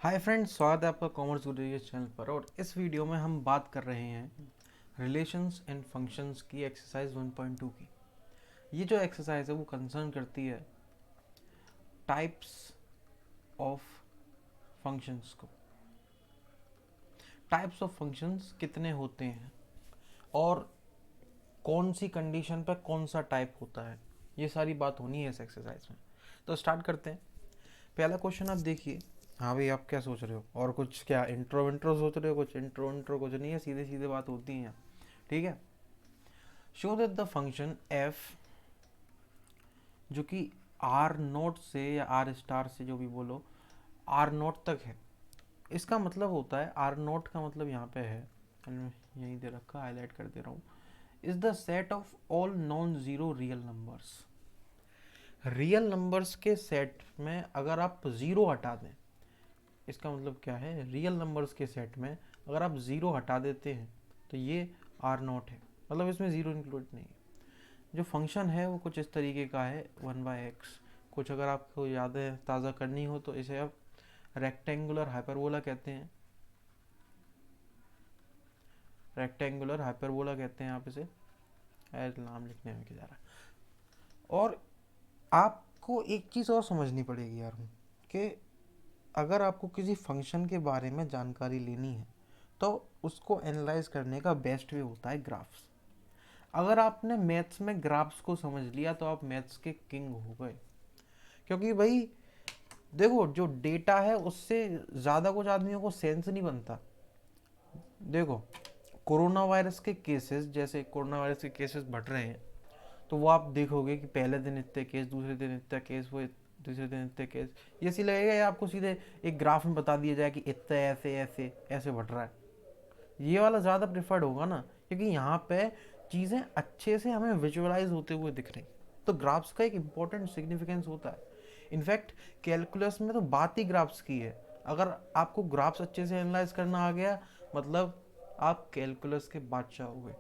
Hi friends, स्वागत है आपका कॉमर्स गुरु चैनल पर। और इस वीडियो में हम बात कर रहे हैं रिलेशंस एंड फंक्शंस की एक्सरसाइज 1.2 की। ये जो एक्सरसाइज है वो कंसर्न करती है टाइप्स ऑफ फंक्शंस को। टाइप्स ऑफ फंक्शंस कितने होते हैं और कौन सी कंडीशन पर कौन सा टाइप होता है, ये सारी बात होनी है इस एक्सरसाइज में। तो स्टार्ट करते हैं। पहला क्वेश्चन आप देखिए। हाँ भाई, आप क्या सोच रहे हो? और कुछ क्या इंट्रो विंट्रो सोच रहे हो? कुछ इंट्रो कुछ नहीं है, सीधे सीधे बात होती है यहाँ। ठीक है। Show that the function F, जो कि आर नोट से या आर स्टार से, जो भी बोलो, आर नोट तक है। इसका मतलब होता है, आर नोट का मतलब यहाँ पे है, यहीं दे रखा, हाईलाइट कर दे रहा हूँ, is the set of all non zero real numbers. Real numbers के सेट में अगर आप जीरो हटा दें, इसका मतलब क्या है, रियल नंबर्स के सेट में अगर आप ज़ीरो हटा देते हैं तो ये आर नॉट है, मतलब इसमें ज़ीरो इंक्लूड नहीं है। जो फंक्शन है वो कुछ इस तरीके का है, 1/x। कुछ अगर आपको याद है, ताज़ा करनी हो, तो इसे आप रेक्टेंगुलर हाइपरबोला कहते हैं। रेक्टेंगुलर हाइपरबोला कहते हैं आप इसे, नाम लिखने में क्या जा रहा है। और आपको एक चीज़ और समझनी पड़ेगी यार, कि अगर आपको किसी फंक्शन के बारे में जानकारी लेनी है तो उसको एनालाइज करने का बेस्ट वे होता है ग्राफ्स। अगर आपने मैथ्स में ग्राफ्स को समझ लिया तो आप मैथ्स के किंग हो गए। क्योंकि भाई देखो, जो डेटा है उससे ज़्यादा कुछ आदमियों को सेंस नहीं बनता। देखो, कोरोना वायरस के केसेस, जैसे कोरोना वायरस के केसेस बढ़ रहे हैं, तो वो आप देखोगे कि पहले दिन इतने केस, दूसरे दिन इतने केस, वो दूसरे दिन इतने केस। ये सी लगेगा या आपको सीधे एक ग्राफ में बता दिया जाए कि इतने ऐसे ऐसे ऐसे बढ़ रहा है। ये वाला ज़्यादा प्रिफर्ड होगा ना, क्योंकि यहाँ पे चीज़ें अच्छे से हमें विजुअलाइज होते हुए दिख रही। तो ग्राफ्स का एक इम्पॉर्टेंट सिग्निफिकेंस होता है। इनफैक्ट कैलकुलस में तो बात ही ग्राफ्स की है। अगर आपको ग्राफ्स अच्छे से एनालाइज करना आ गया, मतलब आप कैलकुलस के बादशाह हो गए।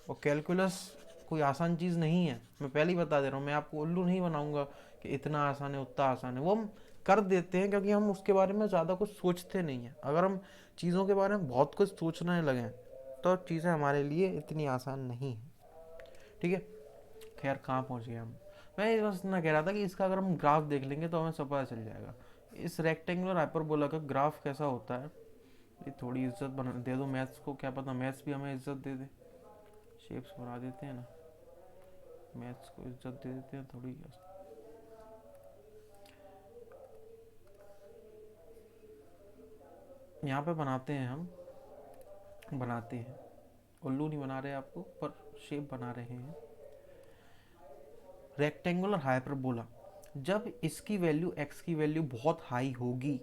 और कैलकुलस कोई आसान चीज़ नहीं है, मैं पहले ही बता दे रहा हूँ। मैं आपको उल्लू नहीं बनाऊंगा कि इतना आसान है उतना आसान है। वो हम कर देते हैं क्योंकि हम उसके बारे में ज़्यादा कुछ सोचते नहीं हैं। अगर हम चीज़ों के बारे में बहुत कुछ सोचने लगें तो चीज़ें हमारे लिए इतनी आसान नहीं है। ठीक है। खैर, कहाँ पहुँच गए हम? मैं बस इतना कह रहा था कि इसका अगर हम ग्राफ देख लेंगे तो हमें सब पता चल जाएगा इस रेक्टेंगुलर हाइपरबोला का ग्राफ कैसा होता है। ये थोड़ी इज्जत बना दे दो मैथ्स को, क्या पता मैथ्स भी हमें इज्जत दे दे। शेप्स बना देते हैं ना, मैथ्स को इज्जत दे देते हैं थोड़ी। यहाँ पे बनाते हैं, हम बनाते हैं, उल्लू नहीं बना रहे आपको, पर शेप बना रहे हैं। रेक्टेंगुलर हाइपरबोला, जब इसकी वैल्यू x की वैल्यू बहुत हाई होगी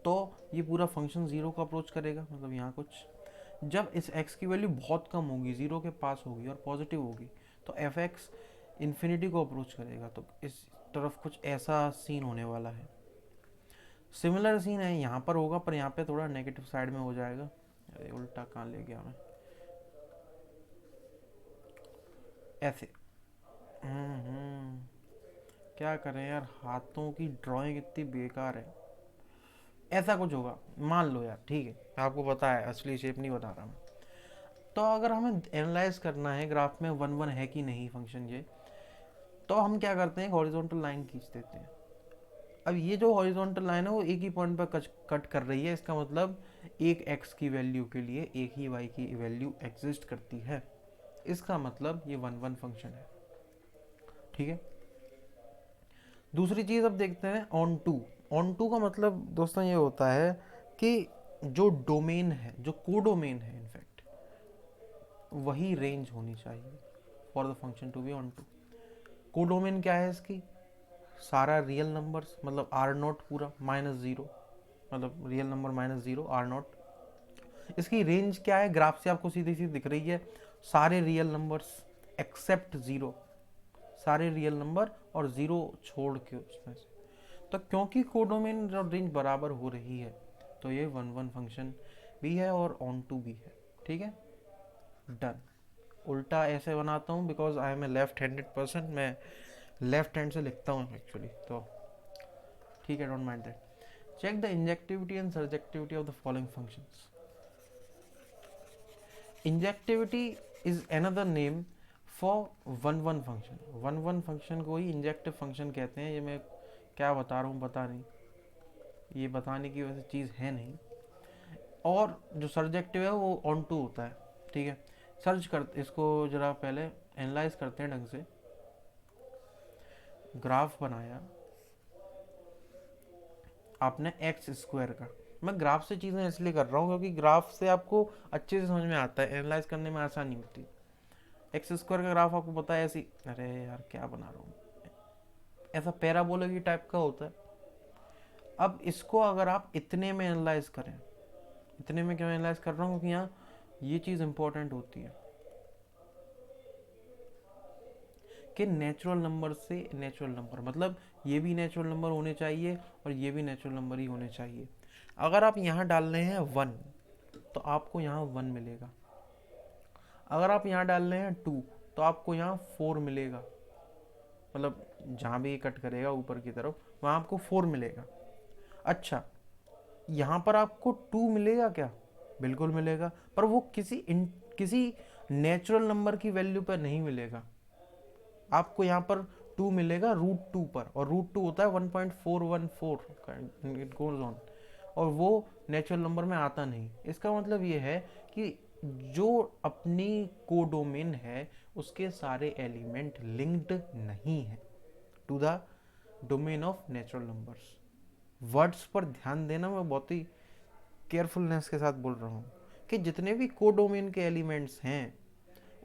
तो ये पूरा फंक्शन ज़ीरो को अप्रोच करेगा, मतलब यहाँ कुछ। जब इस x की वैल्यू बहुत कम होगी, ज़ीरो के पास होगी और पॉजिटिव होगी, तो एफ एक्स इन्फिनिटी को अप्रोच करेगा। तो इस तरफ कुछ ऐसा सीन होने वाला है। सिमिलर सीन है यहाँ पर होगा, पर यहाँ पे थोड़ा नेगेटिव साइड में हो जाएगा। अरे उल्टा कहाँ ले गया मैं, ऐसे। क्या करें यार, हाथों की ड्राइंग इतनी बेकार है। ऐसा कुछ होगा, मान लो यार, ठीक है, आपको पता है असली शेप नहीं बता रहा मैं। तो अगर हमें एनालाइज करना है ग्राफ में वन वन है कि नहीं फंक्शन ये, तो हम क्या करते हैं, हॉरिजॉन्टल लाइन खींच देते हैं। अब ये जो हॉरिजॉन्टल लाइन है वो एक ही पॉइंट पर कट कर रही है। इसका मतलब एक एक्स की वैल्यू के लिए एक ही वाई की वैल्यू एग्जिस्ट करती है। इसका मतलब ये वन वन फंक्शन है। ठीक है। दूसरी चीज़ अब देखते हैं, ऑन टू। ऑन टू का मतलब दोस्तों ये होता है कि जो डोमेन है, जो कोडोमेन है इनफैक्ट, वही रेंज होनी चाहिए for the function to be onto. Codomain क्या है इसकी? सारा रियल नंबर्स, मतलब आर नॉट पूरा माइनस ज़ीरो, मतलब real number minus zero R not. इसकी रेंज क्या है? ग्राफ से आपको सीधी सीधी दिख रही है, सारे रियल नंबर्स एक्सेप्ट ज़ीरो, सारे रियल नंबर और ज़ीरो छोड़ के उसमें से। तो क्योंकि कोडोमेन और रेंज बराबर हो रही है, तो ये वन वन फंक्शन भी है और ऑन टू भी है। ठीक है, डन। उल्टा ऐसे बनाता हूँ because I am a left handed person, मैं लेफ्ट हैंड से लिखता हूँ एक्चुअली, तो ठीक है, don't mind that. check the injectivity and surjectivity of the following functions. Injectivity is another name for one function. one function को ही injective function कहते हैं. ये मैं क्या बता रहा हूँ पता नहीं, ये बताने की वैसे चीज़ है नहीं. और जो सर्जेक्टिव है वो ऑन टू होता है. ठीक है, सर्च कर इसको जरा पहले एनालाइज करते हैं ढंग से. ग्राफ बनाया आपने एक्स स्क्वायर का. मैं ग्राफ से चीज़ें इसलिए कर रहा हूँ क्योंकि ग्राफ से आपको अच्छे से समझ में आता है, एनालाइज करने में आसानी होती. एक्स स्क्वायर का ग्राफ आपको पता है ऐसी, अरे यार क्या बना रहा हूँ, ऐसा पैराबोला की टाइप का होता है. अब इसको अगर आप इतने में एनालाइज करें, इतने में क्यों एनालाइज कर रहा हूँ क्योंकि यहाँ ये चीज़ इंपॉर्टेंट होती है कि नेचुरल नंबर से नेचुरल नंबर, मतलब ये भी नेचुरल नंबर होने चाहिए और ये भी नेचुरल नंबर ही होने चाहिए. अगर आप यहाँ डाल रहे हैं 1 तो आपको यहाँ 1 मिलेगा. अगर आप यहाँ डाल रहे हैं 2 तो आपको यहाँ 4 मिलेगा. मतलब जहाँ भी कट करेगा ऊपर की तरफ वहाँ आपको 4 मिलेगा. अच्छा, यहाँ पर आपको 2 मिलेगा क्या? बिल्कुल मिलेगा, पर वो किसी नेचुरल नंबर की वैल्यू पर नहीं मिलेगा. आपको यहाँ पर 2 मिलेगा √2 पर, और √2 होता है 1.414, इट गोज ऑन, और वो नेचुरल नंबर में आता नहीं. इसका मतलब ये है कि जो अपनी कोडोमेन है उसके सारे एलिमेंट लिंक्ड नहीं है to the domain of natural numbers. Words पर ध्यान देना, मैं बहुत ही केयरफुलनेस के साथ बोल रहा हूँ कि जितने भी कोडोमेन के एलिमेंट्स हैं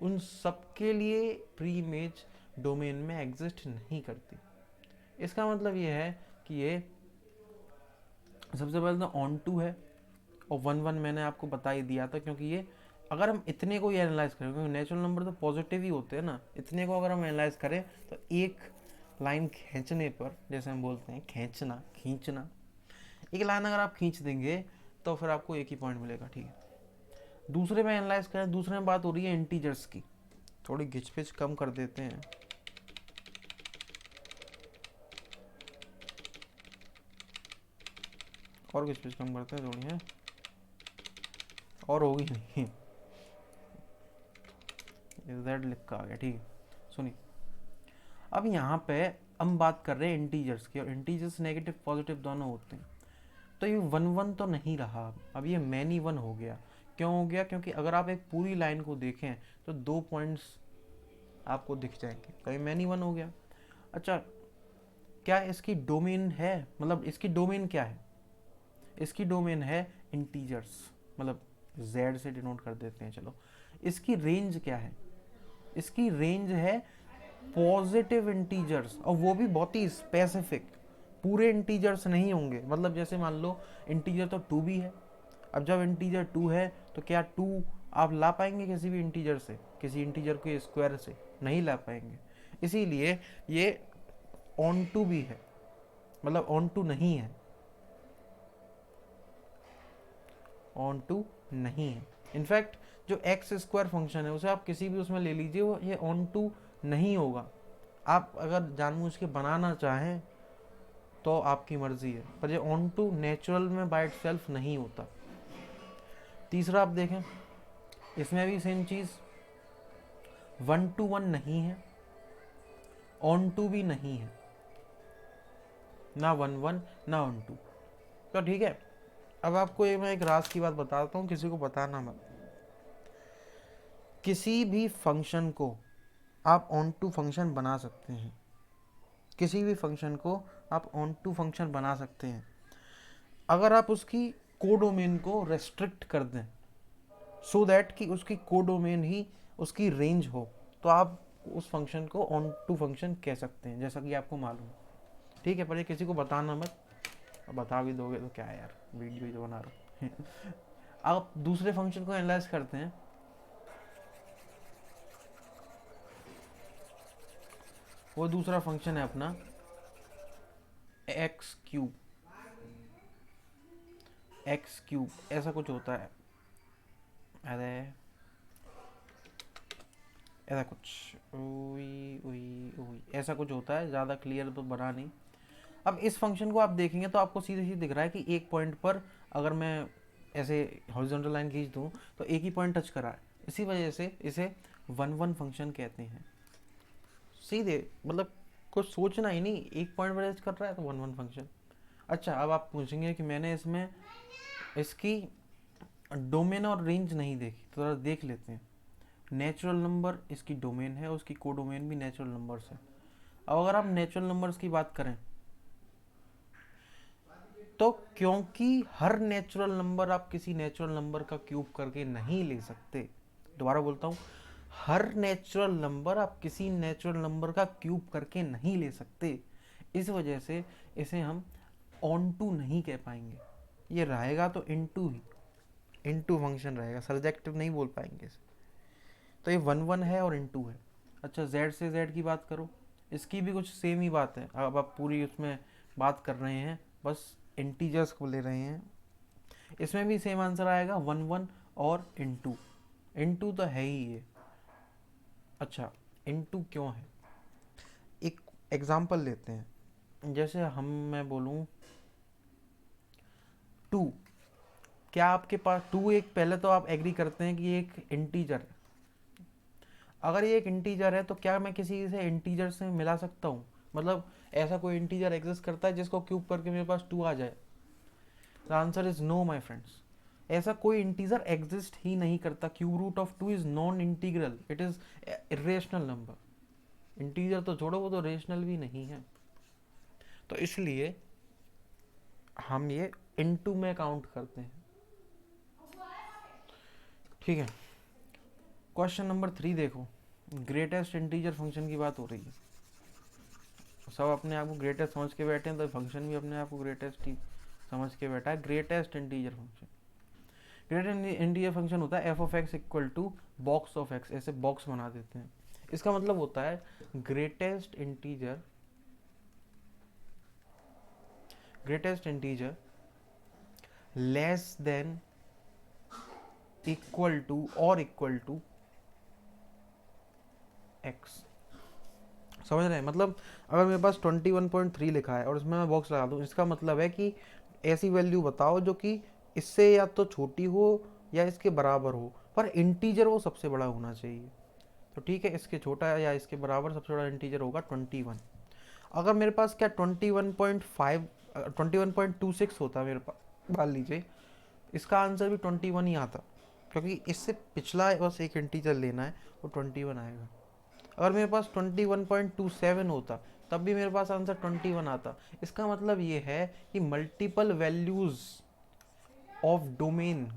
उन सबके लिए प्री इमेज डोमेन में एग्जिस्ट नहीं करती. इसका मतलब ये है कि ये सबसे पहले तो ऑन टू है, और 1 मैंने आपको बता ही दिया था, क्योंकि ये अगर हम इतने को ही एनालाइज करें, क्योंकि नेचुरल नंबर तो पॉजिटिव ही होते हैं ना, इतने को अगर हम एनालाइज करें तो एक लाइन खींचने पर, जैसे हम बोलते हैं खींचना, एक लाइन अगर आप खींच देंगे तो फिर आपको एक ही पॉइंट मिलेगा. ठीक है, दूसरे में एनालाइज करें. दूसरे में बात हो रही है इंटीजर्स की. थोड़ी घिचपिच कम कर देते हैं. और घिचपिच कम करते हैं थोड़ी है, और होगी नहीं. Z लिखा आ गया. ठीक है, सुनिए. अब यहाँ पे हम बात कर रहे हैं इंटीजर्स की, और इंटीजर्स नेगेटिव पॉजिटिव दोनों होते हैं. तो ये 1 तो नहीं रहा, अब ये मैनी 1 हो गया. क्यों हो गया? क्योंकि अगर आप एक पूरी लाइन को देखें तो 2 पॉइंट्स आपको दिख जाएंगे, तो ये मैनी 1 हो गया. अच्छा, क्या इसकी डोमेन है? मतलब इसकी डोमेन क्या है? इसकी डोमेन है इंटीजर्स, मतलब Z से डिनोट कर देते हैं. चलो, इसकी रेंज क्या है? इसकी रेंज है पॉजिटिव इंटीजर्स, और वो भी बहुत ही स्पेसिफिक. पूरे इंटीजर्स नहीं होंगे. मतलब जैसे मान लो इंटीजर तो 2 भी है. अब जब इंटीजर 2 है तो क्या 2 आप ला पाएंगे किसी भी इंटीजर से? किसी इंटीजर के स्क्वायर से नहीं ला पाएंगे. इसीलिए ये ऑन टू भी है, मतलब ऑन टू नहीं है, ऑन टू नहीं है. इनफैक्ट जो एक्स स्क्वायर फंक्शन है उसे आप किसी भी उसमें ले लीजिए, वो ये ऑन टू नहीं होगा. आप अगर जानबूझ के बनाना चाहें तो आपकी मर्जी है, पर ये ऑन टू नेचुरल में बाय इटसेल्फ नहीं होता. तीसरा आप देखें, इसमें भी सेम चीज़, 1 to 1 नहीं है, ऑन टू भी नहीं है, ना 1 ना ऑन टू. तो ठीक है, अब आपको ये मैं एक राज की बात बताता हूँ, किसी को बताना मत. किसी भी फंक्शन को आप ऑन टू फंक्शन बना सकते हैं. किसी भी फंक्शन को आप ऑन टू फंक्शन बना सकते हैं अगर आप उसकी कोडोमेन को रेस्ट्रिक्ट कर दें, सो दैट कि उसकी कोडोमेन ही उसकी रेंज हो, तो आप उस फंक्शन को ऑन टू फंक्शन कह सकते हैं, जैसा कि आपको मालूम है. ठीक है, पर ये किसी को बताना मत. बता भी दोगे तो क्या है यार, वीडियो ही तो बना रहा हूँ. आप दूसरे फंक्शन को एनालाइज करते हैं. वो दूसरा फंक्शन है अपना x³ ऐसा कुछ होता है. अरे ऐसा कुछ ऐसा कुछ होता है, ज़्यादा क्लियर तो बना नहीं. अब इस फंक्शन को आप देखेंगे तो आपको सीधे सीधे दिख रहा है कि एक पॉइंट पर अगर मैं ऐसे हॉरिजॉन्टल लाइन खींच दूँ तो एक ही पॉइंट टच करा है, इसी वजह से इसे वन वन फंक्शन कहते हैं। सीधे मतलब कुछ सोचना ही नहीं, एक पॉइंट पर टच कर रहा है तो वन वन फंक्शन। अच्छा, अब आप पूछेंगे कि मैंने इसमें इसकी डोमेन और रेंज नहीं देखी, तो ज़रा देख लेते हैं। नेचुरल नंबर इसकी डोमेन है, उसकी को डोमेन भी नेचुरल नंबर्स है। अब अगर आप नेचुरल नंबर्स की बात करें तो क्योंकि हर नेचुरल नंबर आप किसी नेचुरल नंबर का क्यूब करके नहीं ले सकते, दोबारा बोलता हूँ, हर नेचुरल नंबर आप किसी नेचुरल नंबर का क्यूब करके नहीं ले सकते, इस वजह से इसे हम ऑन टू नहीं कह पाएंगे। ये रहेगा तो इनटू ही, इनटू फंक्शन रहेगा, सब्जेक्टिव नहीं बोल पाएंगे इसे। तो ये वन वन है और इनटू है। अच्छा, जेड से जेड की बात करो, इसकी भी कुछ सेम ही बात है। अब आप पूरी उसमें बात कर रहे हैं, बस इंटीजर्स को ले रहे हैं, इसमें भी सेम आंसर आएगा, वन वन और इनटू। इनटू तो है ही ये। अच्छा, इनटू क्यों है, एक एग्जांपल लेते हैं। जैसे मैं बोलूँ टू, क्या आपके पास टू, एक पहले तो आप एग्री करते हैं कि ये एक इंटीजर है। अगर ये एक इंटीजर है तो क्या मैं किसी से इंटीजर से मिला सकता हूँ? मतलब ऐसा कोई इंटीजर एग्जिस्ट करता है जिसको क्यूब करके मेरे पास टू आ जाए? The answer is no my friends. ऐसा कोई इंटीजर एग्जिस्ट ही नहीं करता। Cube root of two is non integral, it is irrational number. Integer तो छोड़ो, वो तो रेशनल भी नहीं है। तो इसलिए हम ये इनटू में काउंट करते हैं। ठीक है, क्वेश्चन नंबर 3 देखो। ग्रेटेस्ट इंटीजर फंक्शन की बात हो रही है। सब अपने आप को ग्रेटेस्ट समझ के बैठे हैं, तो फंक्शन भी अपने आप को ग्रेटेस्ट ही समझ के बैठा है। Greatest integer function, greatest integer function होता है F of X equal to box of X. ऐसे बॉक्स बना देते हैं। इसका मतलब होता है greatest integer, greatest integer less than equal to और इक्वल टू एक्स। समझ रहे हैं? मतलब अगर मेरे पास 21.3 लिखा है और उसमें मैं बॉक्स लगा दूँ, इसका मतलब है कि ऐसी वैल्यू बताओ जो कि इससे या तो छोटी हो या इसके बराबर हो, पर इंटीजर वो सबसे बड़ा होना चाहिए। तो ठीक है, इसके छोटा या इसके बराबर सबसे बड़ा इंटीजर होगा 21। अगर मेरे पास क्या 21.5 21.26 होता मेरे पास, मान लीजिए, इसका आंसर भी 21 ही आता, क्योंकि इससे पिछला बस एक इंटीजर लेना है, वो 21 आएगा। अगर मेरे पास 21.27 होता तब भी मेरे पास आंसर 21 आता। इसका मतलब ये है कि multiple values of domain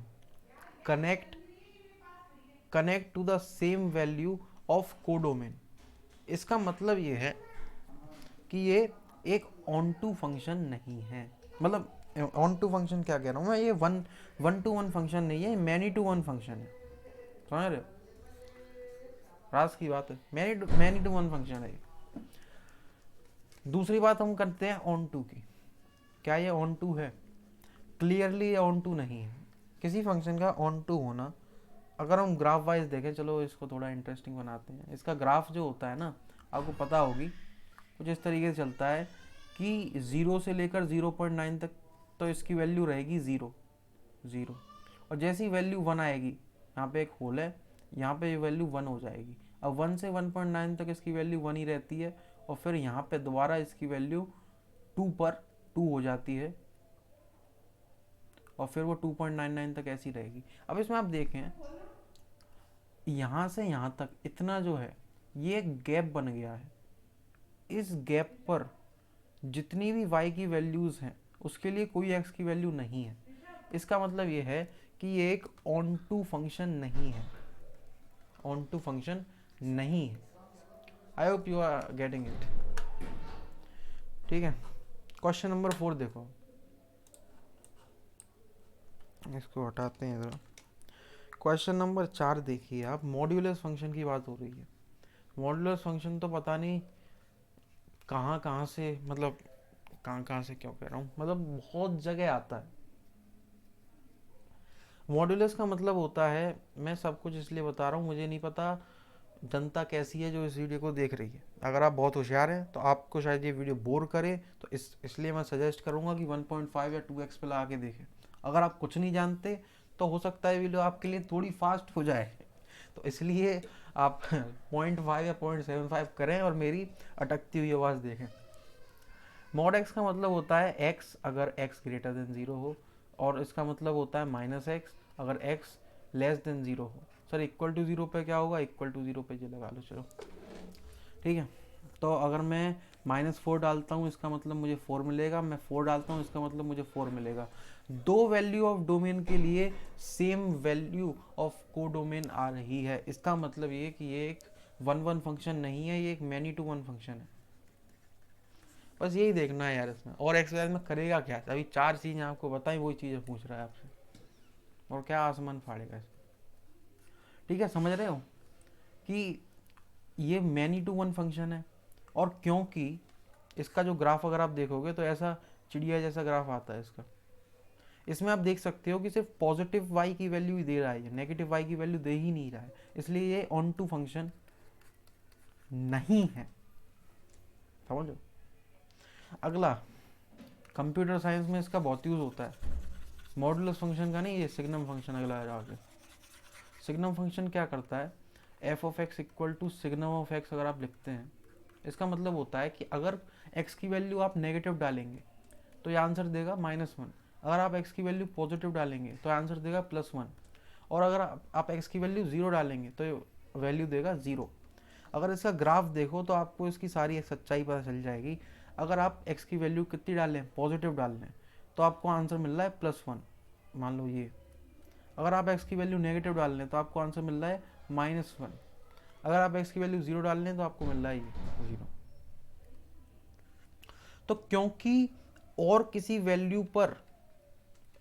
connect to the same value of codomain. इसका मतलब ये है कि ये एक ऑन टू फंक्शन नहीं है। मतलब ऑन टू फंक्शन क्या कह रहा हूँ मैं, ये वन टू वन फंक्शन नहीं है, मैनी टू वन फंक्शन है। समझ रहे हो? राज की बात है, मैनी टू वन फंक्शन है। दूसरी बात हम करते हैं ऑन टू की। क्या ये ऑन टू है? क्लियरली ये ऑन टू नहीं है। किसी फंक्शन का ऑन टू होना, अगर हम ग्राफ वाइज देखें, चलो इसको थोड़ा इंटरेस्टिंग बनाते हैं। इसका ग्राफ जो होता है ना, आपको पता होगी, कुछ इस तरीके से चलता है कि 0 से लेकर 0.9 तक तो इसकी वैल्यू रहेगी 0 0, और जैसी वैल्यू 1 आएगी, यहाँ पे एक होल है, यहाँ पे वैल्यू 1 हो जाएगी। अब 1 से 1.9 तक इसकी वैल्यू 1 ही रहती है, और फिर यहाँ पे दोबारा इसकी वैल्यू 2 पर 2 हो जाती है, और फिर वो 2.99 तक ऐसी रहेगी। अब इसमें आप देखें, यहाँ से यहाँ तक इतना जो है, ये एक गैप बन गया है। इस गैप पर जितनी भी y की वैल्यूज़ हैं उसके लिए कोई x की वैल्यू नहीं है। इसका मतलब ये है कि ये एक ऑन टू फंक्शन नहीं है, ऑन टू फंक्शन नहीं है। I hope you are getting it. ठीक है, क्वेश्चन नंबर 4 देखो, इसको हटाते हैं ज़रा। क्वेश्चन नंबर 4 देखिए आप, मॉड्यूलस फंक्शन की बात हो रही है। मॉड्यूलस फंक्शन तो पता नहीं कहाँ कहाँ से, मतलब कहाँ से क्यों कह रहा हूँ, मतलब बहुत जगह आता है। मॉड्यूलस का मतलब होता है, मैं सब कुछ इसलिए बता रहा हूँ, मुझे नहीं पता जनता कैसी है जो इस वीडियो को देख रही है। अगर आप बहुत होशियार हैं तो आपको शायद ये वीडियो बोर करे, तो इसलिए मैं सजेस्ट करूँगा कि 1.5 या 2x पे लगा के देखें। अगर आप कुछ नहीं जानते तो हो सकता है वीडियो आपके लिए थोड़ी फास्ट हो जाए, तो इसलिए आप 0.5 या 0.75 करें और मेरी अटकती हुई आवाज़ देखें। मॉड एक्स का मतलब होता है एक्स अगर एक्स ग्रेटर देन ज़ीरो हो, और इसका मतलब होता है माइनस एक्स अगर एक्स लेस देन ज़ीरो हो। सर इक्वल टू ज़ीरो पे क्या होगा, इक्वल टू ज़ीरो पे ये लगा लो, चलो ठीक है। तो अगर मैं -4 डालता हूँ इसका मतलब मुझे 4 मिलेगा, मैं 4 डालता हूँ इसका मतलब मुझे 4 मिलेगा। दो वैल्यू ऑफ डोमेन के लिए सेम वैल्यू ऑफ को डोमेन आ रही है, इसका मतलब ये कि ये एक 1-1 फंक्शन नहीं है, ये एक मैनी टू वन फंक्शन है। बस यही देखना है यार इसमें, और एक्सरसाइज में करेगा क्या। अभी 4 चीज़ें आपको बताई, वही चीज़ें पूछ रहा है आपसे, और क्या आसमान फाड़ेगा इसमें। ठीक है, समझ रहे हो कि ये मैनी टू वन फंक्शन है, और क्योंकि इसका जो ग्राफ अगर आप देखोगे तो ऐसा चिड़िया जैसा ग्राफ आता है इसका। इसमें आप देख सकते हो कि सिर्फ पॉजिटिव वाई की वैल्यू ही दे रहा है, नेगेटिव वाई की वैल्यू दे ही नहीं रहा है, इसलिए ये ऑन टू फंक्शन नहीं है, समझो। अगला, कंप्यूटर साइंस में इसका बहुत यूज होता है, मॉडुलस फंक्शन का नहीं, ये सिग्नम फंक्शन अगला है आगे। सिग्नम फंक्शन क्या करता है, F of X equal to signum of X अगर आप लिखते हैं, इसका मतलब होता है कि अगर एक्स की वैल्यू आप नेगेटिव डालेंगे तो ये आंसर देगा -1, अगर आप एक्स की वैल्यू पॉजिटिव डालेंगे तो आंसर देगा +1, और अगर आप एक्स की वैल्यू 0 डालेंगे तो ये वैल्यू देगा 0। अगर इसका ग्राफ देखो तो आपको इसकी सारी सच्चाई पता चल जाएगी। अगर आप एक्स की वैल्यू कितनी डाल लें, पॉजिटिव डाल लें, तो आपको आंसर मिल रहा है +1, मान लो ये। अगर आप एक्स की वैल्यू नेगेटिव डाल लें तो आपको आंसर मिल रहा है -1, अगर आप एक्स की वैल्यू 0 डाल लें तो आपको मिल रहा है ये 0। तो क्योंकि और किसी वैल्यू पर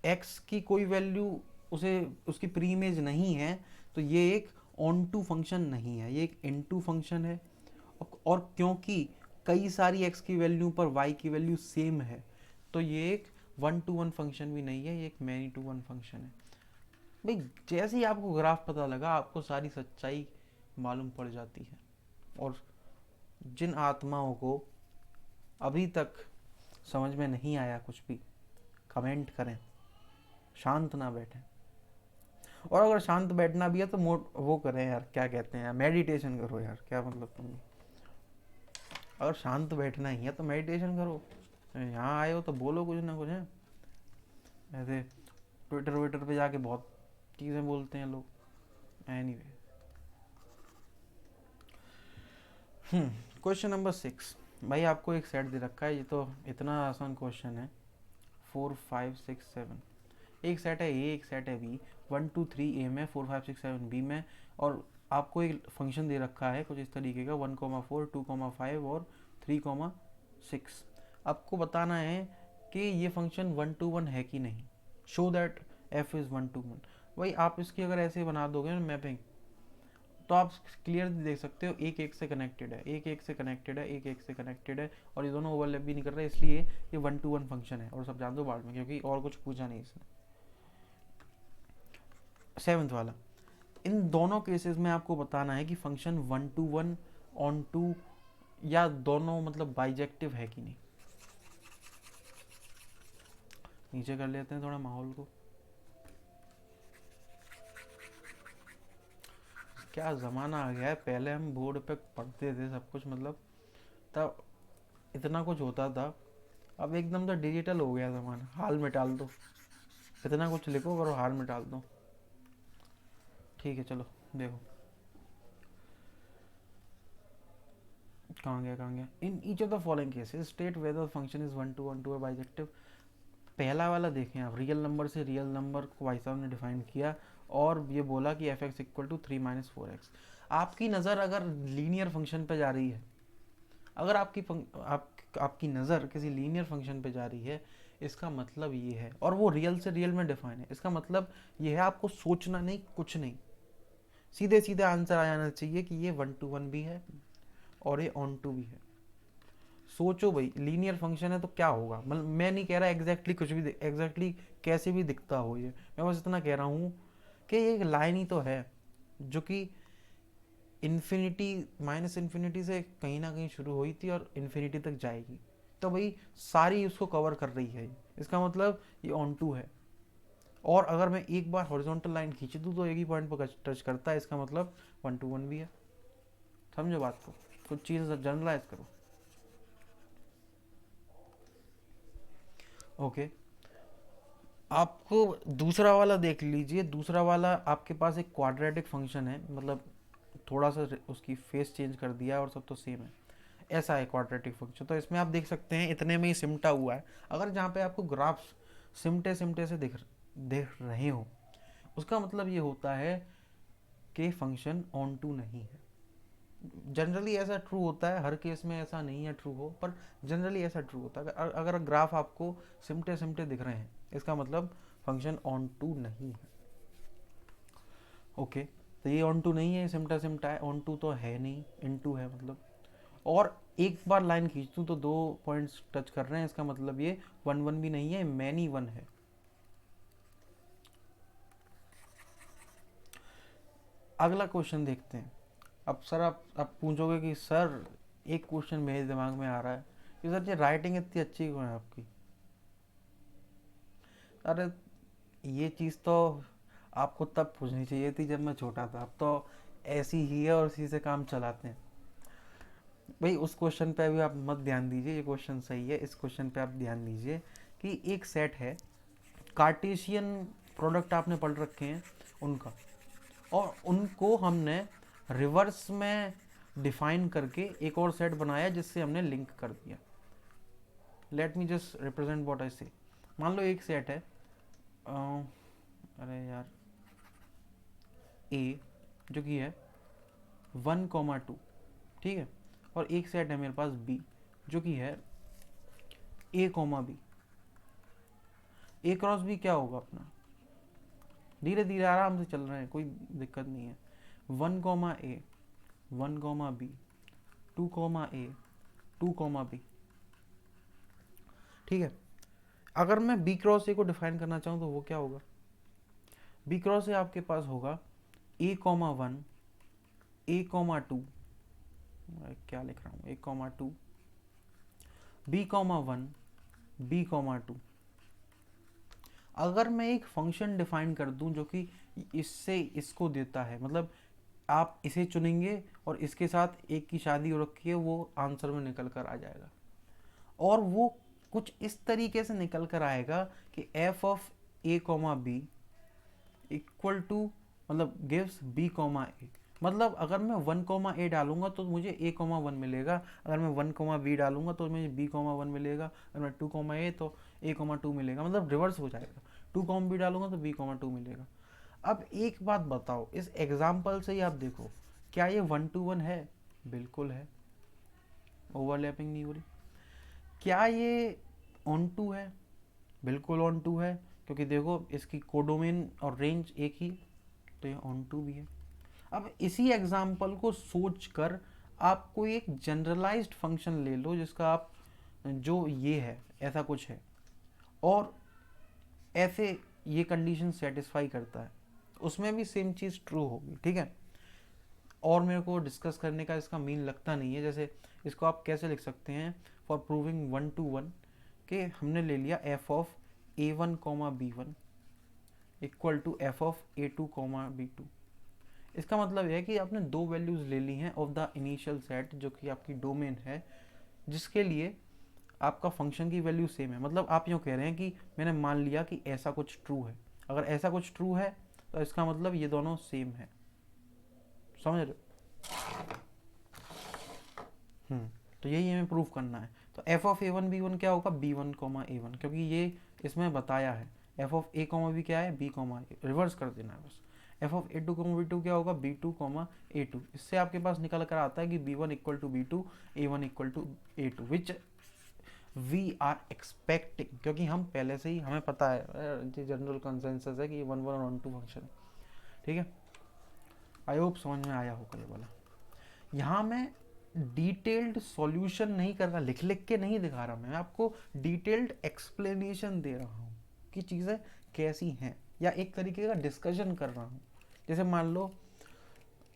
x की कोई वैल्यू उसे उसकी प्री इमेज नहीं है, तो ये एक ऑन टू फंक्शन नहीं है, ये एक इन टू फंक्शन है। और क्योंकि कई सारी x की वैल्यू पर y की वैल्यू सेम है, तो ये एक 1-to-1 फंक्शन भी नहीं है, ये एक मैनी टू वन फंक्शन है। भाई जैसे ही आपको ग्राफ पता लगा, आपको सारी सच्चाई मालूम पड़ जाती है। और जिन आत्माओं को अभी तक समझ में नहीं आया कुछ भी, कमेंट करें, शांत ना बैठें। और अगर शांत बैठना भी है तो वो करें यार, क्या कहते हैं, मेडिटेशन करो यार, क्या मतलब तुम। अगर शांत बैठना ही है तो मेडिटेशन करो, यहाँ आए हो तो बोलो कुछ ना कुछ है। ऐसे ट्विटर विटर पे जाके बहुत चीज़ें बोलते हैं लोग। Anyway, question number 6। भाई आपको एक सेट दे रखा है, ये तो इतना आसान क्वेश्चन है, 4 5 6 7, एक सेट है ए, एक सेट है बी, 1 2 3 ए में, 4 5 6 7 बी में, और आपको एक फंक्शन दे रखा है कुछ इस तरीके का, 1,4 2,5 और 3,6। आपको बताना है कि ये फंक्शन 1-to-1 है कि नहीं, show that F is 1-to-1। भाई आप इसकी अगर ऐसे बना दोगे ना मैपिंग, तो आप क्लियर देख सकते हो एक एक से कनेक्टेड है, एक एक से कनेक्टेड है, एक एक से कनेक्टेड है, और ये दोनों ओवरलैप भी नहीं कर रहे, इसलिए ये 1-to-1 फंक्शन है। और सब जान दो बाद में, क्योंकि और कुछ पूछा नहीं इसने। 7th वाला, इन दोनों केसेस में आपको बताना है कि फंक्शन 1-to-1 ऑन टू या दोनों मतलब बाइजेक्टिव है कि नहीं। नीचे कर लेते हैं थोड़ा माहौल को। क्या ज़माना आ गया है, पहले हम बोर्ड पे पढ़ते थे सब कुछ, मतलब तब इतना कुछ होता था, अब एकदम तो डिजिटल हो गया ज़माना, हाल में डाल दो, इतना कुछ लिखो और हाल में डाल दो। ठीक है चलो देखो, कहाँ गया। In each of the following cases state whether function is 1-to-1 to bijective. पहला वाला देखें आप, रियल नंबर से रियल नंबर को भाई साहब ने डिफाइन किया, और ये बोला कि F x equal to 3-4x। आपकी नज़र अगर लीनियर फंक्शन पे जा रही है, अगर आपकी नज़र किसी लीनियर फंक्शन पे जा रही है, इसका मतलब ये है, और वो रियल से रियल में डिफाइन है, इसका मतलब ये है आपको सोचना नहीं, कुछ नहीं, सीधे सीधे आंसर आ जाना चाहिए कि ये 1-to-1 भी है और ये ऑन टू भी है। सोचो भाई, लीनियर फंक्शन है तो क्या होगा, मतलब मैं नहीं कह रहा एग्जैक्टली कुछ भी, एग्जैक्टली कैसे भी दिखता हो ये, मैं बस इतना कह रहा हूँ कि एक लाइन ही तो है जो कि इन्फिनिटी, माइनस इन्फिनिटी से कहीं ना कहीं शुरू हुई थी और इन्फिनिटी तक जाएगी, तो भाई सारी उसको कवर कर रही है, इसका मतलब ये ऑन टू है। और अगर मैं एक बार हॉरिजॉन्टल लाइन खींच दूँ तो एक ही पॉइंट पर टच करता है, इसका मतलब 1 to 1 भी है। समझो बात को, कुछ चीज़ जनरलाइज करो। ओके, आपको दूसरा वाला देख लीजिए। दूसरा वाला आपके पास एक क्वाड्रेटिक फंक्शन है, मतलब थोड़ा सा उसकी फेस चेंज कर दिया और सब तो सेम है, ऐसा है क्वाड्रेटिक फंक्शन। तो इसमें आप देख सकते हैं इतने में ही सिमटा हुआ है। अगर जहाँ पे आपको ग्राफ्स सिमटे सिमटे से देख रहे हो, उसका मतलब ये होता है कि फंक्शन ऑन टू नहीं है। जनरली ऐसा ट्रू होता है, हर केस में ऐसा नहीं है ट्रू हो, पर जनरली ऐसा ट्रू होता है। अगर ग्राफ आपको सिमटे सिमटे दिख रहे हैं, इसका मतलब फंक्शन ऑन टू नहीं है। ओके, तो ये ऑन टू नहीं है, सिमटा सिमटा है, ऑन टू तो है नहीं, इन टू है मतलब। और एक बार लाइन खींच दूँ तो 2 पॉइंट्स टच कर रहे हैं, इसका मतलब ये 1 1 भी नहीं है, मैनी 1 है। अगला क्वेश्चन देखते हैं। अब सर आप पूछोगे कि सर एक क्वेश्चन मेरे दिमाग में आ रहा है कि सर ये राइटिंग इतनी अच्छी क्यों है आपकी। अरे ये चीज़ तो आपको तब पूछनी चाहिए थी जब मैं छोटा था, अब तो ऐसी ही है और इसी से काम चलाते हैं। भाई उस क्वेश्चन पे भी आप मत ध्यान दीजिए, ये क्वेश्चन सही है, इस क्वेश्चन पे आप ध्यान दीजिए कि एक सेट है, कार्टेशियन प्रोडक्ट आपने पढ़ रखे हैं उनका, और उनको हमने रिवर्स में डिफाइन करके एक और सेट बनाया जिससे हमने लिंक कर दिया। Let me just represent what I से। मान लो एक सेट है, अरे यार, ए जो कि है 1, 2, ठीक है, और एक सेट है मेरे पास बी जो कि है A, B। A cross B क्या होगा अपना, धीरे धीरे आराम से चल रहे हैं, कोई दिक्कत नहीं है। 1, A, 1, B, 2, A, 2, B, ठीक है। अगर मैं बी क्रॉस ए को डिफाइन करना चाहूँ तो वो क्या होगा, बी क्रॉस ए आपके पास होगा A, 1, A, 2, क्या लिख रहा हूँ, A, 2, B, 1, B, 2। अगर मैं एक फंक्शन डिफाइन कर दूं जो कि इससे इसको देता है, मतलब आप इसे चुनेंगे और इसके साथ एक की शादी हो रखी है, वो आंसर में निकल कर आ जाएगा। और वो कुछ इस तरीके से निकल कर आएगा कि f(a, b) इक्वल टू, मतलब गिव्स b, a। मतलब अगर मैं 1, A डालूंगा तो मुझे A, 1 मिलेगा, अगर मैं 1, B डालूंगा तो मुझे B, 1 मिलेगा, अगर मैं 2, A तो A, 2 मिलेगा, मतलब रिवर्स हो जाएगा। 2, B डालूंगा तो B, 2 मिलेगा। अब एक बात बताओ, इस एग्जाम्पल से ही आप देखो, क्या ये 1 to 1 है? बिल्कुल है, ओवरलैपिंग नहीं हो रही। क्या ये ऑन टू है? बिल्कुल ऑन टू है, क्योंकि देखो इसकी कोडोमेन और रेंज एक ही, तो ये ऑन टू भी है। अब इसी एग्जाम्पल को सोचकर आप कोई एक जनरलाइज्ड फंक्शन ले लो जिसका आप, जो ये है ऐसा कुछ है और ऐसे ये कंडीशन सेटिस्फाई करता है, उसमें भी सेम चीज़ ट्रू होगी, ठीक है। और मेरे को डिस्कस करने का इसका मीन लगता नहीं है। जैसे इसको आप कैसे लिख सकते हैं, फॉर प्रूविंग 1 to 1 कि हमने ले लिया f(a1, B1) equal to f(a2, B2)। इसका मतलब यह है कि आपने दो वैल्यूज़ ले ली हैं ऑफ द इनिशियल सेट जो कि आपकी डोमेन है, जिसके लिए आपका फंक्शन की वैल्यू सेम है। मतलब आप यूँ कह रहे हैं कि मैंने मान लिया कि ऐसा कुछ ट्रू है, अगर ऐसा कुछ ट्रू है तो इसका मतलब ये दोनों सेम है। समझ रहे हो? तो यही हमें प्रूव करना है। तो f(a1, B1) क्या होगा, B1, A1, क्योंकि ये इसमें बताया है। f(a, B) क्या है, B, A। रिवर्स कर देना है बस। f(a2, B2) क्या होगा, B2, A2। इससे आपके पास निकल कर आता है कि B1 equal to B2, A1 equal to A2, which we are expecting, क्योंकि हम पहले से ही हमें पता है, जनरल कंसेंसस है कि ये 1 1 और 1 2 फंक्शन है, ठीक है। आई होप समझ में आया होगा ये वाला। यहाँ मैं डिटेल्ड सॉल्यूशन नहीं कर रहा, लिख लिख के नहीं दिखा रहा, मैं आपको डिटेल्ड एक्सप्लेनेशन दे रहा हूँ कि चीज़ें कैसी हैं, या एक तरीके का डिस्कशन कर रहा हूँ। जैसे मान लो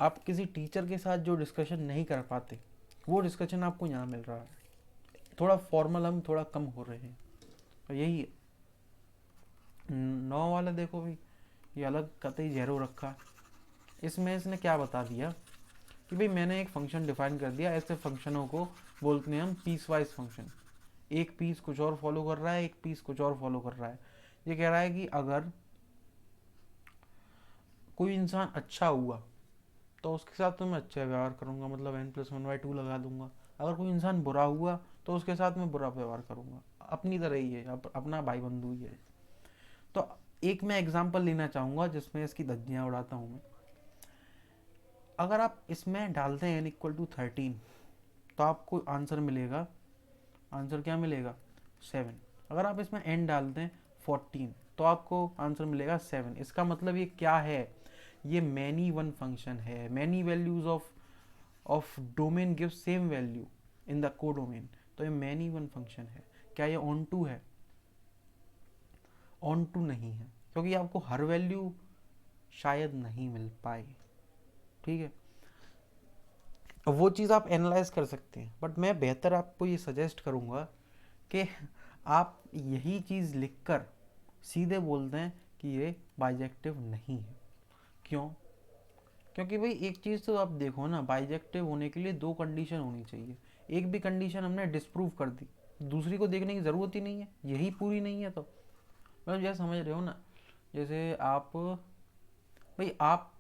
आप किसी टीचर के साथ जो डिस्कशन नहीं कर पाते, वो डिस्कशन आपको यहाँ मिल रहा है। थोड़ा फॉर्मल हम थोड़ा कम हो रहे हैं, तो यही है। 9 वाला देखो भाई, ये अलग कतई जैरो रखा। इसमें इसने क्या बता दिया कि भाई मैंने एक फंक्शन डिफाइन कर दिया, ऐसे फंक्शनों को बोलते हैं हम पीस वाइज फंक्शन। एक पीस कुछ और फॉलो कर रहा है, एक पीस कुछ और फॉलो कर रहा है। ये कह रहा है कि अगर कोई इंसान अच्छा हुआ तो उसके साथ तो मैं अच्छा व्यवहार करूंगा, मतलब n+1/2 लगा दूंगा। अगर कोई इंसान बुरा हुआ तो उसके साथ मैं बुरा व्यवहार करूंगा। अपनी तरह ही है, अपना भाई बंधु ही है। तो एक मैं एग्जांपल लेना चाहूँगा जिसमें इसकी धज्जियाँ उड़ाता हूँ मैं। अगर आप इसमें डालते हैं n=13 तो आपको आंसर मिलेगा, आंसर क्या मिलेगा 7। अगर आप इसमें n डालते हैं 14 तो आपको आंसर मिलेगा 7। इसका मतलब ये क्या है, ये मैनी वन फंक्शन है। Many values of domain give same value in the को डोमेन। तो ये मैनी वन फंक्शन है। क्या ये ऑन टू है? ऑन टू नहीं है, क्योंकि आपको हर वैल्यू शायद नहीं मिल पाए। ठीक है, वो चीज़ आप एनालाइज कर सकते हैं, बट मैं बेहतर आपको ये सजेस्ट करूँगा कि आप यही चीज़ लिखकर सीधे बोल दें कि ये बाइजेक्टिव नहीं है। क्यों? क्योंकि भाई एक चीज़ तो आप देखो ना, बाइजेक्टिव होने के लिए 2 कंडीशन होनी चाहिए। एक भी कंडीशन हमने डिस्प्रूव कर दी, दूसरी को देखने की ज़रूरत ही नहीं है। यही पूरी नहीं है तो मतलब जैसे समझ रहे हो ना, जैसे आप भाई आप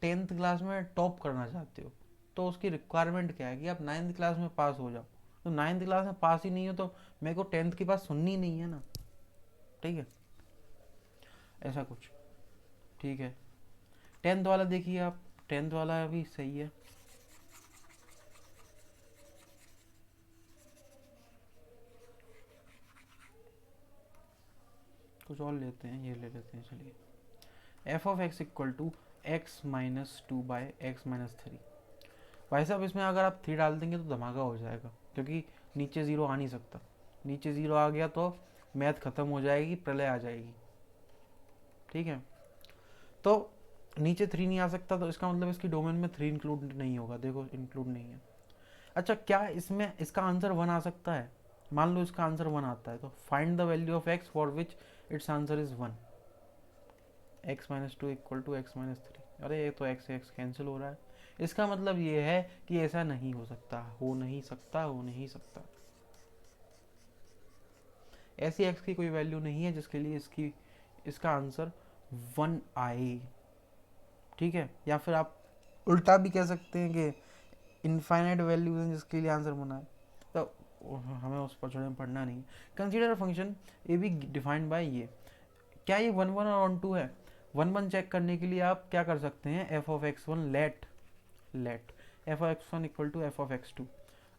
10th क्लास में टॉप करना चाहते हो, तो उसकी रिक्वायरमेंट क्या है कि आप 9th क्लास में पास हो जाओ। तो 9th क्लास में पास ही नहीं हो तो मेरे को 10th की बात सुननी नहीं है ना। ठीक है, ऐसा कुछ। ठीक है, 10th वाला देखिए आप, 10th वाला भी सही है। कुछ और लेते हैं, ये ले लेते हैं चलिए। f(x)=x-2/x-3। भाई साहब इसमें अगर आप 3 डाल देंगे तो धमाका हो जाएगा, क्योंकि नीचे 0 आ नहीं सकता। नीचे 0 आ गया तो मैथ खत्म हो जाएगी, प्रलय आ जाएगी। ठीक है, तो नीचे 3 नहीं आ सकता, तो इसका मतलब इसकी डोमेन में 3 इंक्लूड नहीं होगा। देखो इंक्लूड नहीं है। अच्छा, क्या इसमें इसका आंसर 1 आ सकता है? मान लो इसका आंसर 1 आता है, तो find the value of x for which it's answer is 1। x-2 = x-3। अरे ये तो x से x कैंसिल हो रहा है। इसका मतलब ये है कि ऐसा नहीं हो सकता, हो नहीं सकता, हो नहीं सकता। ऐसी x की कोई वैल्यू नहीं है जिसके लिए इसका आंसर 1 आए। ठीक है, या फिर आप उल्टा भी कह सकते हैं कि इनफाइनाइट वैल्यूज हैं जिसके लिए आंसर बना है। तो हमें उस पर में पढ़ना नहीं। Consider function A be defined by ये। क्या ये 1 1 और ऑन टू है? 1 1 चेक करने के लिए आप क्या कर सकते हैं, f(x1) लेट f(x1) = f(x2).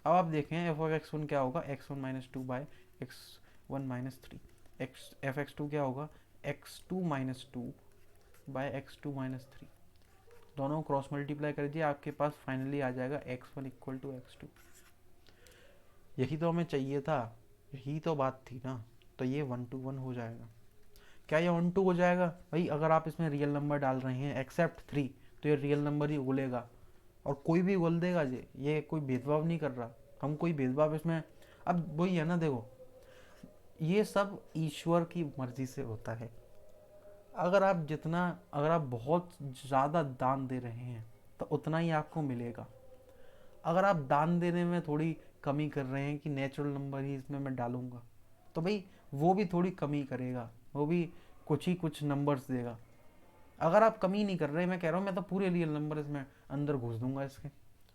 अब आप देखें f(x1) क्या होगा, x1-2/x1-3। f(x2) क्या होगा, x2-2/x2-3। दोनों क्रॉस मल्टीप्लाई कर दिए, आपके पास फाइनली आ जाएगा x1 = x2। यही तो हमें चाहिए था, यही तो बात थी ना। तो ये 1 to 1 हो जाएगा। क्या ये 1 to हो जाएगा भाई? अगर आप इसमें रियल नंबर डाल रहे हैं एक्सेप्ट 3, तो ये रियल नंबर ही उगलेगा, और कोई भी उगल देगा। ये कोई भेदभाव नहीं कर रहा, हम कोई भेदभाव इसमें। अब वही है ना, देखो ये सब ईश्वर की मर्जी से होता है। अगर आप बहुत ज़्यादा दान दे रहे हैं तो उतना ही आपको मिलेगा। अगर आप दान देने में थोड़ी कमी कर रहे हैं कि नेचुरल नंबर ही इसमें मैं डालूंगा, तो भाई वो भी थोड़ी कमी करेगा, वो भी कुछ ही कुछ नंबर्स देगा। अगर आप कमी नहीं कर रहे, मैं कह रहा हूँ मैं तो पूरे रियल नंबर इसमें अंदर घुस दूंगा इसके,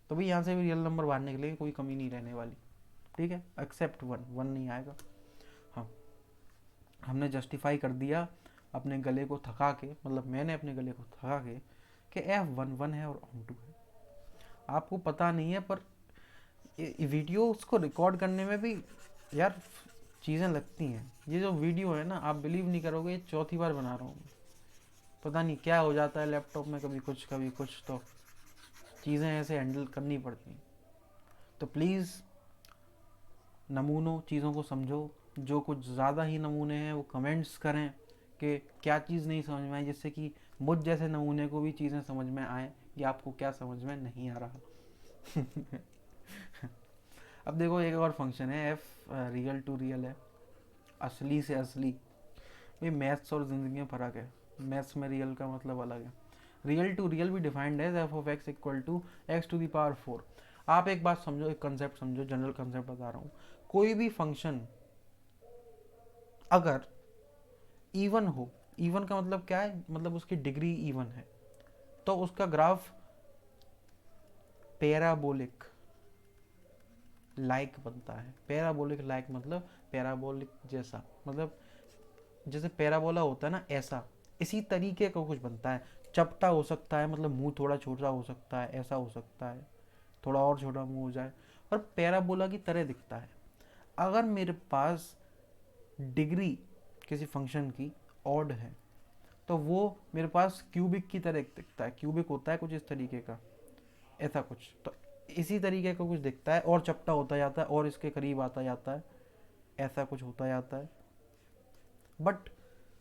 तो भाई यहाँ से भी रियल नंबर बाहर निकलेगी, कोई कमी नहीं रहने वाली। ठीक है, एक्सेप्ट 1 1 नहीं आएगा। हाँ, हमने जस्टिफाई कर दिया अपने गले को थका के, मतलब मैंने अपने गले को थका के कि f(1) है और ऑन2 है। आपको पता नहीं है, पर वीडियोस को रिकॉर्ड करने में भी यार चीज़ें लगती हैं। ये जो वीडियो है ना, आप बिलीव नहीं करोगे, ये चौथी बार बना रहा हूँ। पता नहीं क्या हो जाता है लैपटॉप में, कभी कुछ कभी कुछ, तो चीज़ें ऐसे हैंडल करनी पड़ती हैं। तो प्लीज़ नमूनों चीज़ों को समझो। जो कुछ ज़्यादा ही नमूने हैं वो कमेंट्स करें कि क्या चीज़ नहीं समझ में आई, जिससे कि मुझ जैसे नमूने को भी चीज़ें समझ में आए ये आपको क्या समझ में नहीं आ रहा? अब देखो एक और फंक्शन है एफ, रियल टू रियल है, असली से असली। ये मैथ्स और ज़िंदगी में फ़र्क है। मैथ्स में रियल का मतलब अलग है। रियल टू रियल भी डिफाइंड है F of X equal to X to the power 4। आप एक बात समझो, एक कंसेप्ट समझो, जनरल कंसेप्ट बता रहा हूँ। कोई भी फंक्शन अगर इवन हो, इवन का मतलब क्या है, मतलब उसकी डिग्री इवन है, तो उसका ग्राफ पैराबोलिक लाइक बनता है। पैराबोलिक लाइक मतलब पैराबोलिक जैसा, मतलब जैसे पैराबोला होता है ना, ऐसा इसी तरीके का कुछ बनता है। चपटा हो सकता है, मतलब मुंह थोड़ा छोटा हो सकता है, ऐसा हो सकता है, थोड़ा और छोटा मुंह हो जाए, और पैराबोला की तरह दिखता है। अगर मेरे पास डिग्री किसी फंक्शन की ऑड है, तो वो मेरे पास क्यूबिक की तरह दिखता है। क्यूबिक होता है कुछ इस तरीके का, ऐसा कुछ, तो इसी तरीके का कुछ दिखता है, और चपटा होता जाता है, और इसके करीब आता जाता है, ऐसा कुछ होता जाता है, बट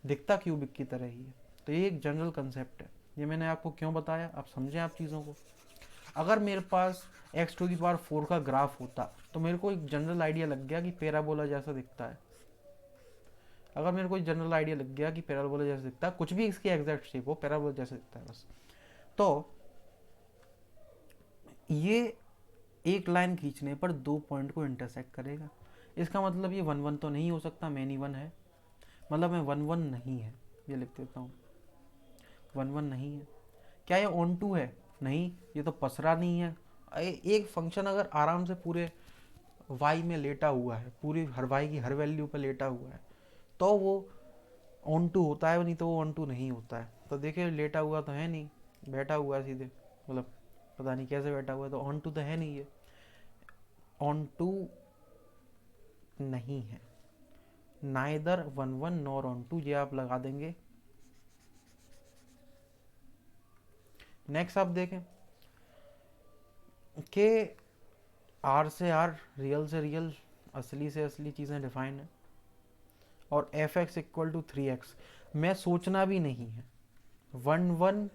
दिखता क्यूबिक की तरह ही है। तो ये एक जनरल कंसेप्ट है। ये मैंने आपको क्यों बताया, आप समझें आप चीज़ों को। अगर मेरे पास एक्स टू दी पावर 4 का ग्राफ होता, तो मेरे को एक जनरल आइडिया लग गया कि पैराबोला जैसा दिखता है। अगर मेरे को एक जनरल आइडिया लग गया कि पैराबोला जैसा दिखता है, कुछ भी इसकी एग्जैक्ट शेप हो, पैराबोला जैसा दिखता है बस, तो ये एक लाइन खींचने पर दो पॉइंट को इंटरसेक्ट करेगा। इसका मतलब ये वन वन तो नहीं हो सकता, मैनी वन है, मतलब मैं वन वन नहीं है, ये लिख देता हूँ, वन वन नहीं है। क्या ये ऑन टू है? नहीं, ये तो पसरा नहीं है। एक फंक्शन अगर आराम से पूरे वाई में लेटा हुआ है, पूरी हर वाई की हर वैल्यू पर लेटा हुआ है, तो वो ऑन टू होता है, नहीं तो वो ऑन टू नहीं होता है। तो देखिए लेटा हुआ तो है नहीं, बैठा हुआ है सीधे, मतलब पता नहीं कैसे बैठा हुआ है, तो ऑन टू तो है नहीं, ये ऑन टू नहीं है। Neither one one nor onto, ये आप लगा देंगे। नेक्स्ट आप देखें कि आर से आर, रियल से रियल, असली से असली चीज़ें डिफाइन है, और F x equal to 3x में सोचना भी नहीं है। वन वन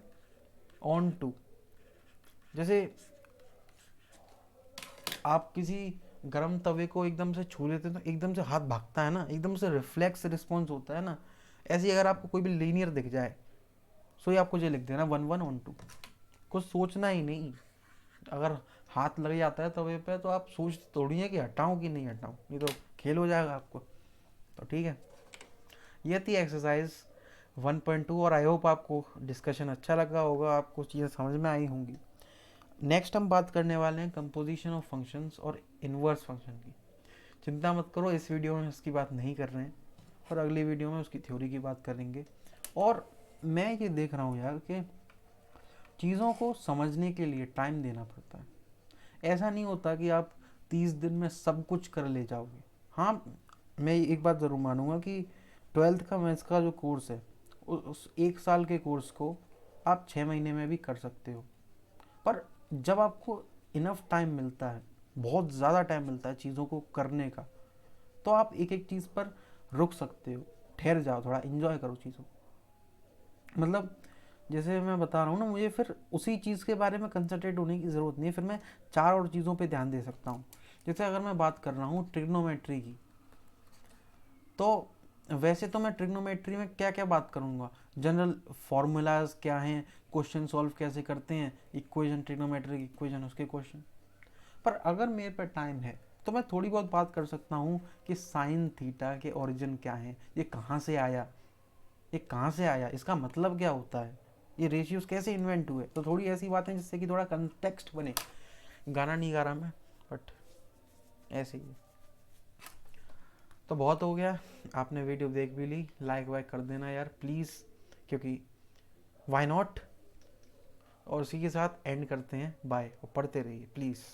ऑन टू, जैसे आप किसी गर्म तवे को एकदम से छू लेते हैं तो एकदम से हाथ भागता है ना, एकदम से रिफ्लेक्स रिस्पॉन्स होता है ना, ऐसे ही अगर आपको कोई भी लीनियर दिख जाए, सो ये आपको ये लिख देना वन वन ऑन टू, कुछ सोचना ही नहीं। अगर हाथ लग जाता है तवे पे, तो आप सोच थोड़ी है कि हटाऊं कि नहीं हटाऊं, ये तो खेल हो जाएगा आपको। तो ठीक है, ये थी एक्सरसाइज 1.2, और आई होप आपको डिस्कशन अच्छा लगा होगा, आपको चीज़ें समझ में आई होंगी। नेक्स्ट हम बात करने वाले हैं कंपोजिशन ऑफ फंक्शंस और इनवर्स फंक्शन की। चिंता मत करो, इस वीडियो में इसकी बात नहीं कर रहे हैं, और अगली वीडियो में उसकी थ्योरी की बात करेंगे। और मैं ये देख रहा हूँ यार कि चीज़ों को समझने के लिए टाइम देना पड़ता है। ऐसा नहीं होता कि आप 30 दिन में सब कुछ कर ले जाओगे। हाँ, मैं एक बात ज़रूर मानूंगा कि 12th का मैथ्स का जो कोर्स है, उस एक साल के कोर्स को आप 6 महीने में भी कर सकते हो। पर जब आपको इनफ टाइम मिलता है, बहुत ज़्यादा टाइम मिलता है चीज़ों को करने का, तो आप एक एक चीज़ पर रुक सकते हो, ठहर जाओ, थोड़ा इन्जॉय करो चीज़ों। मतलब जैसे मैं बता रहा हूँ ना, मुझे फिर उसी चीज़ के बारे में कंसंट्रेट होने की ज़रूरत नहीं है, फिर मैं 4 और चीज़ों पे ध्यान दे सकता हूँ। जैसे अगर मैं बात कर रहा हूँ ट्रिग्नोमेट्री की, तो वैसे तो मैं ट्रिग्नोमेट्री में क्या क्या बात करूँगा, जनरल फार्मूलाज क्या हैं, क्वेश्चन सॉल्व कैसे करते हैं, इक्वेशन, ट्रिग्नोमेट्रिक इक्वेशन, उसके क्वेश्चन। पर अगर मेरे पर टाइम है तो मैं थोड़ी बहुत बात कर सकता हूँ कि साइन थीटा के ओरिजिन क्या हैं, ये कहाँ से आया, ये कहाँ से आया, इसका मतलब क्या होता है, ये रेशियोज कैसे इन्वेंट हुए। तो थोड़ी ऐसी बातें जिससे कि थोड़ा कंटेक्स्ट बने। गाना नहीं गा रहा मैं, बट ऐसे ही। तो बहुत हो गया, आपने वीडियो देख भी ली, लाइक वाइक कर देना यार प्लीज़, क्योंकि वाई नॉट। और उसी के साथ एंड करते हैं, बाय, और पढ़ते रहिए प्लीज़।